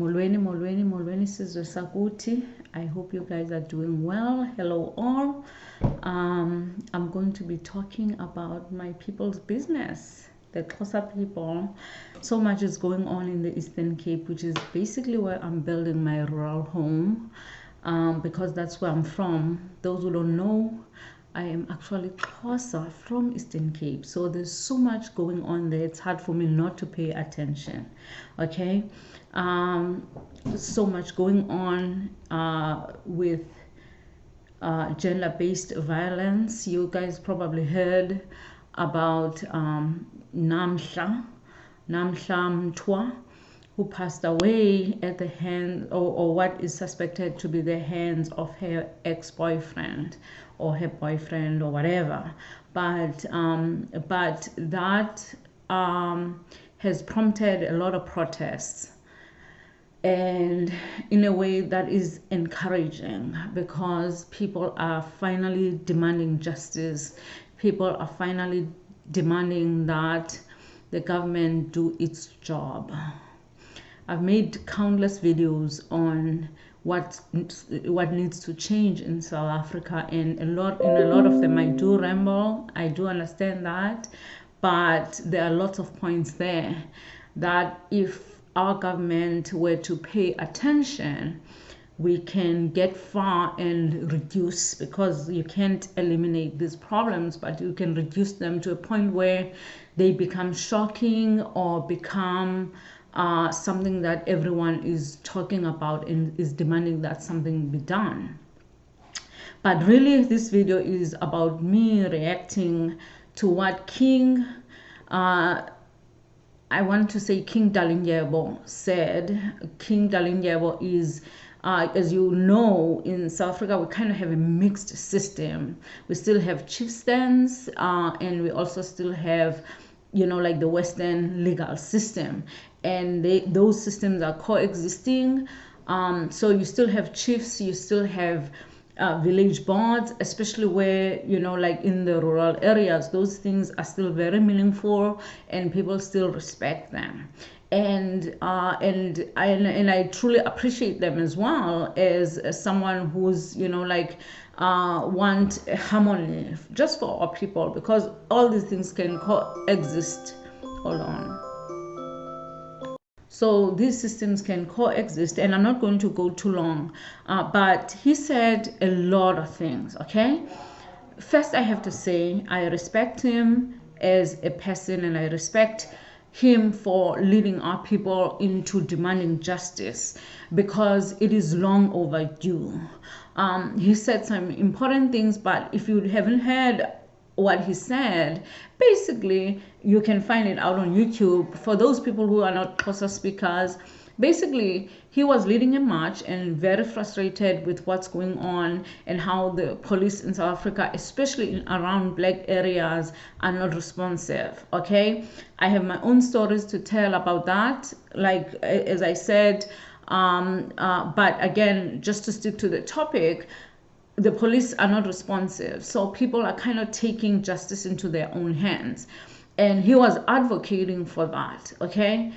Molweni Sizwe Sakuti. I hope you guys are doing well. Hello all. I'm going to be talking about my people's business, the Xhosa people. So much is going on in the Eastern Cape, which is basically where I'm building my rural home, because that's where I'm from. Those who don't know, I am actually Xhosa from Eastern Cape. So there's so much going on there. It's hard for me not to pay attention. Okay. So much going on with gender-based violence. You guys probably heard about Namhla Mtwa, who passed away at the hands, or what is suspected to be the hands of her ex-boyfriend or her boyfriend or whatever. But that has prompted a lot of protests, and in a way that is encouraging, because people are finally demanding justice. People are finally demanding that the government do its job. I've made countless videos on what needs to change in South Africa, and in a lot of them I do ramble. I do understand that, but there are lots of points there that if our government were to pay attention, we can get far and reduce, because you can't eliminate these problems, but you can reduce them to a point where they become shocking or become something that everyone is talking about and is demanding that something be done. But really, this video is about me reacting to what King Dalindyebo said. King Dalindyebo is, as you know, in South Africa, we kind of have a mixed system. We still have chieftains, and we also still have, like the Western legal system. And those systems are coexisting. So you still have chiefs, you still have village boards, especially where, like in the rural areas, those things are still very meaningful and people still respect them. And I truly appreciate them as well, as someone who's, want harmony just for our people, because all these things can coexist. Hold on. So these systems can coexist, and I'm not going to go too long, but he said a lot of things, okay? First, I have to say, I respect him as a person, and I respect him for leading our people into demanding justice, because it is long overdue. He said some important things, but if you haven't heard what he said, basically you can find it out on YouTube. For those people who are not Xhosa speakers, basically he was leading a march and very frustrated with what's going on and how the police in South Africa, especially around black areas, are not responsive. Okay, I have my own stories to tell about that, like as I said, but again, just to stick to the topic, the police are not responsive, so people are kind of taking justice into their own hands, and he was advocating for that. Okay,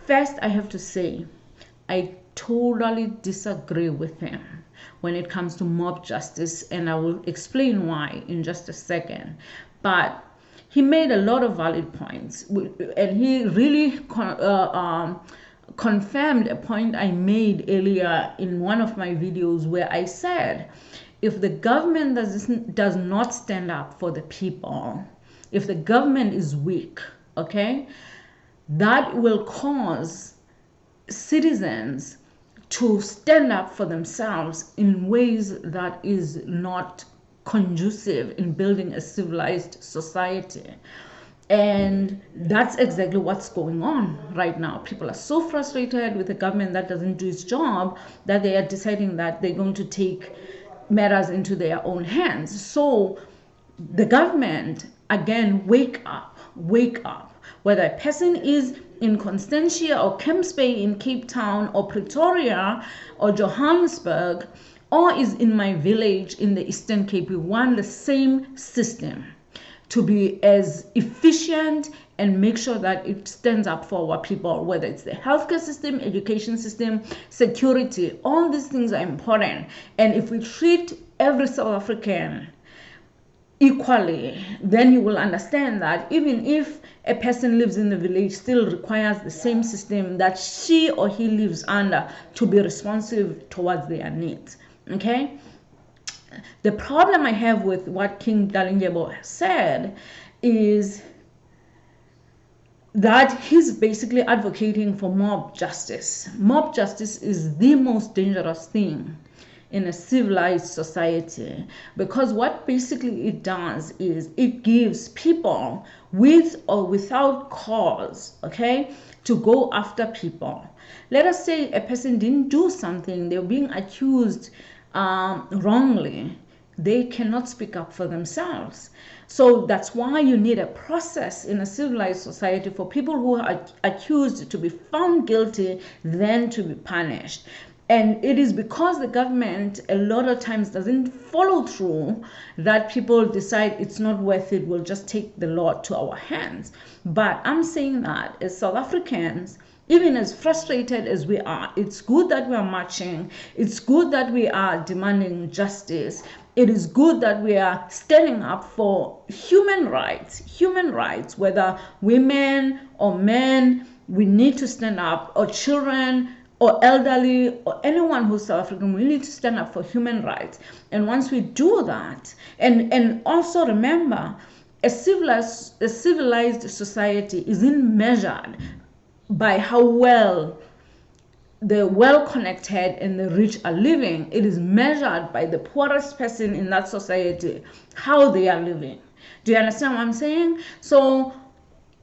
first I have to say, I totally disagree with him when it comes to mob justice, and I will explain why in just a second. But he made a lot of valid points, and he really confirmed a point I made earlier in one of my videos, where I said, if the government does not stand up for the people, if the government is weak, okay, that will cause citizens to stand up for themselves in ways that is not conducive in building a civilized society. And that's exactly what's going on right now. People are so frustrated with the government that doesn't do its job that they are deciding that they're going to take matters into their own hands. So the government, again, wake up. Whether a person is in Constantia or Camps Bay in Cape Town or Pretoria or Johannesburg, or is in my village in the Eastern Cape, we want the same system to be as efficient and make sure that it stands up for our people, whether it's the healthcare system, education system, security. All these things are important. And if we treat every South African equally, then you will understand that even if a person lives in the village, still requires the same system that she or he lives under to be responsive towards their needs. Okay? The problem I have with what King Dalindyebo said is that he's basically advocating for mob justice. Mob justice is the most dangerous thing in a civilized society, because what basically it does is it gives people with or without cause, okay, to go after people. Let us say a person didn't do something, they're being accused wrongly. They cannot speak up for themselves. So that's why you need a process in a civilized society for people who are accused to be found guilty, then to be punished. And it is because the government a lot of times doesn't follow through that people decide it's not worth it, we'll just take the law to our hands. But I'm saying that as South Africans, even as frustrated as we are, it's good that we are marching. It's good that we are demanding justice. It is good that we are standing up for human rights, whether women or men, we need to stand up, or children, or elderly, or anyone who's South African, we need to stand up for human rights. And once we do that, and also remember, a civilized society isn't measured by how well the well-connected and the rich are living. It is measured by the poorest person in that society, how they are living. Do you understand what I'm saying? So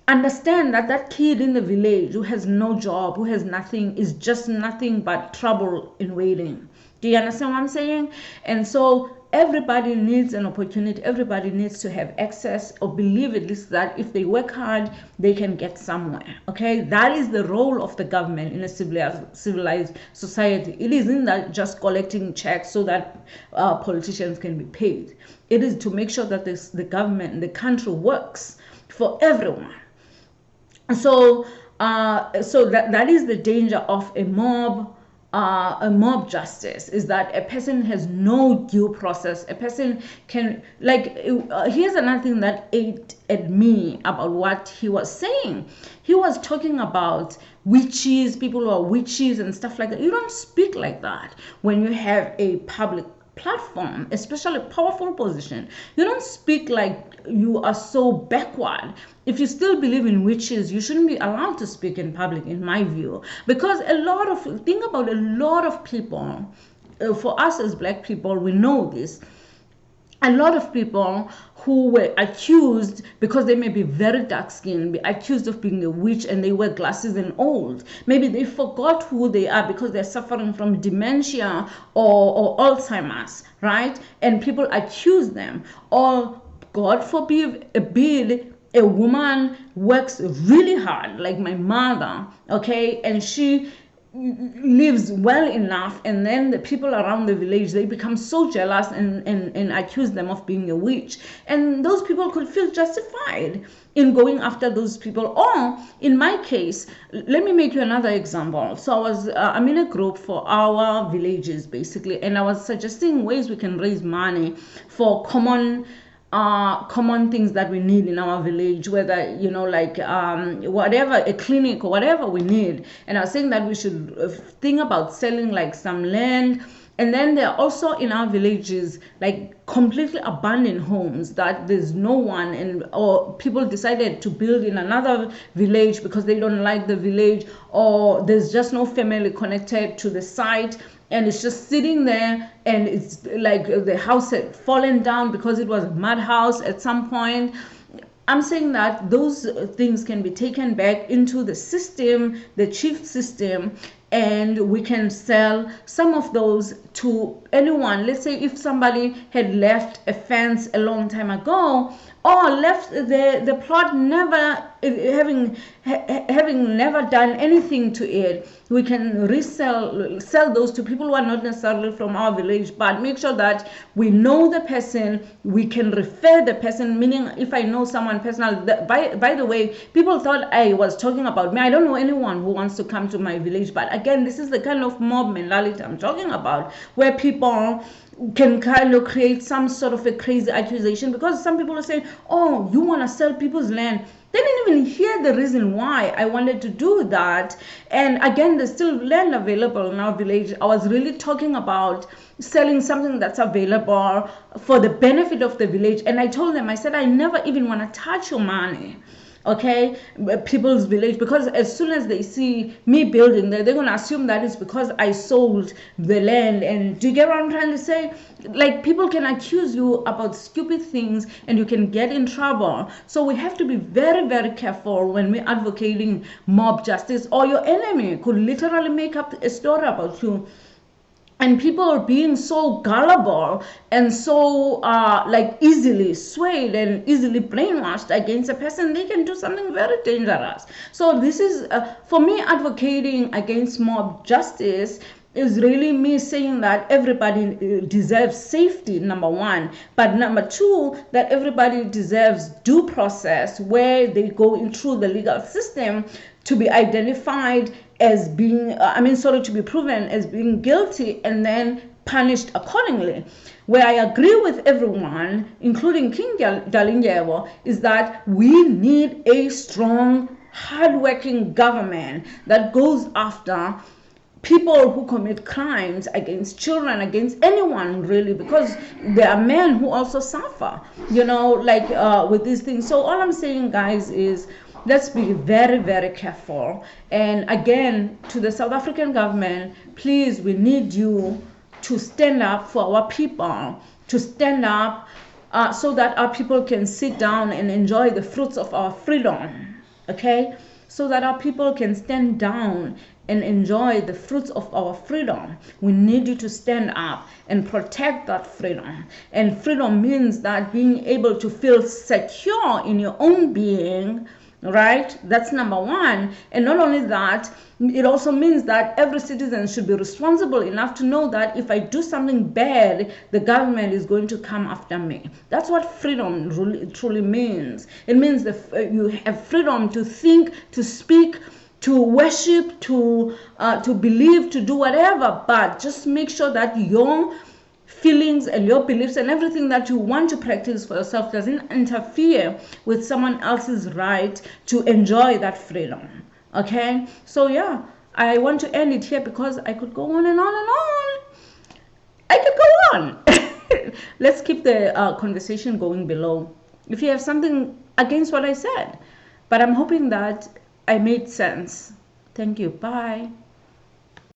understand that that kid in the village who has no job, who has nothing, is just nothing but trouble in waiting. Do you understand what I'm saying? And so everybody needs an opportunity. Everybody needs to have access, or believe at least that if they work hard, they can get somewhere. Okay, that is the role of the government in a civilized society. It isn't that just collecting checks so that politicians can be paid. It is to make sure that the government, the country works for everyone. So, that is the danger of a mob justice, is that a person has no due process. A person can, here's another thing that ate at me about what he was saying. He was talking about witches, people who are witches and stuff like that. You don't speak like that when you have a public platform, especially a powerful position. You don't speak like you are so backward. If you still believe in witches, you shouldn't be allowed to speak in public, in my view. Because think about a lot of people, for us as black people, we know this. A lot of people who were accused, because they may be very dark-skinned, be accused of being a witch, and they wear glasses and old. Maybe they forgot who they are because they're suffering from dementia or Alzheimer's, right? And people accuse them. Or, God forbid, a woman works really hard, like my mother, okay? And she lives well enough, and then the people around the village, they become so jealous and accuse them of being a witch, and those people could feel justified in going after those people. Or in my case, let me make you another example. So I'm in a group for our villages basically, and I was suggesting ways we can raise money for common things that we need in our village, whether, whatever, a clinic or whatever we need. And I was saying that we should think about selling like some land. And then there are also in our villages like completely abandoned homes that there's no one, or people decided to build in another village because they don't like the village, or there's just no family connected to the site, and it's just sitting there, and it's like the house had fallen down because it was a mud house at some point. I'm saying that those things can be taken back into the system, the chief system, and we can sell some of those to anyone. Let's say if somebody had left a fence a long time ago, or left the plot never having never done anything to it, we can sell those to people who are not necessarily from our village, but make sure that we know the person, we can refer the person, meaning if I know someone personal. By the way, people thought I was talking about me. I don't know anyone who wants to come to my village, but again, this is the kind of mob mentality I'm talking about, where people can kind of create some sort of a crazy accusation, because some people are saying, oh, you want to sell people's land. They didn't even hear the reason why I wanted to do that. And again, there's still land available in our village. I was really talking about selling something that's available for the benefit of the village. And I told them, I said, I never even want to touch your money, okay, people's village, because as soon as they see me building there, they're going to assume that it's because I sold the land. And do you get what I'm trying to say? Like, people can accuse you about stupid things and you can get in trouble. So we have to be very, very careful when we're advocating mob justice, or your enemy could literally make up a story about you. And people are being so gullible and so like easily swayed and easily brainwashed against a person. They can do something very dangerous. So this is, for me, advocating against mob justice is really me saying that everybody deserves safety, number one, but number two, that everybody deserves due process, where they go in through the legal system to be identified as being, to be proven as being guilty and then punished accordingly. Where I agree with everyone, including King Dalindyebo, is that we need a strong, hardworking government that goes after people who commit crimes against children, against anyone really, because there are men who also suffer, with these things. So all I'm saying, guys, is let's be very, very careful. And again, to the South African government, please, we need you to stand up for our people, to stand up so that our people can sit down and enjoy the fruits of our freedom, okay? So that our people can stand down and enjoy the fruits of our freedom. We need you to stand up and protect that freedom. And freedom means that being able to feel secure in your own being, right? That's number one. And not only that, it also means that every citizen should be responsible enough to know that if I do something bad, the government is going to come after me. That's what freedom really, truly means. It means that you have freedom to think, to speak, to worship, to believe, to do whatever, but just make sure that your feelings and your beliefs and everything that you want to practice for yourself doesn't interfere with someone else's right to enjoy that freedom. Okay? So yeah, I want to end it here because I could go on and on and on. I could go on. Let's keep the conversation going below if you have something against what I said. But I'm hoping that I made sense. Thank you. Bye.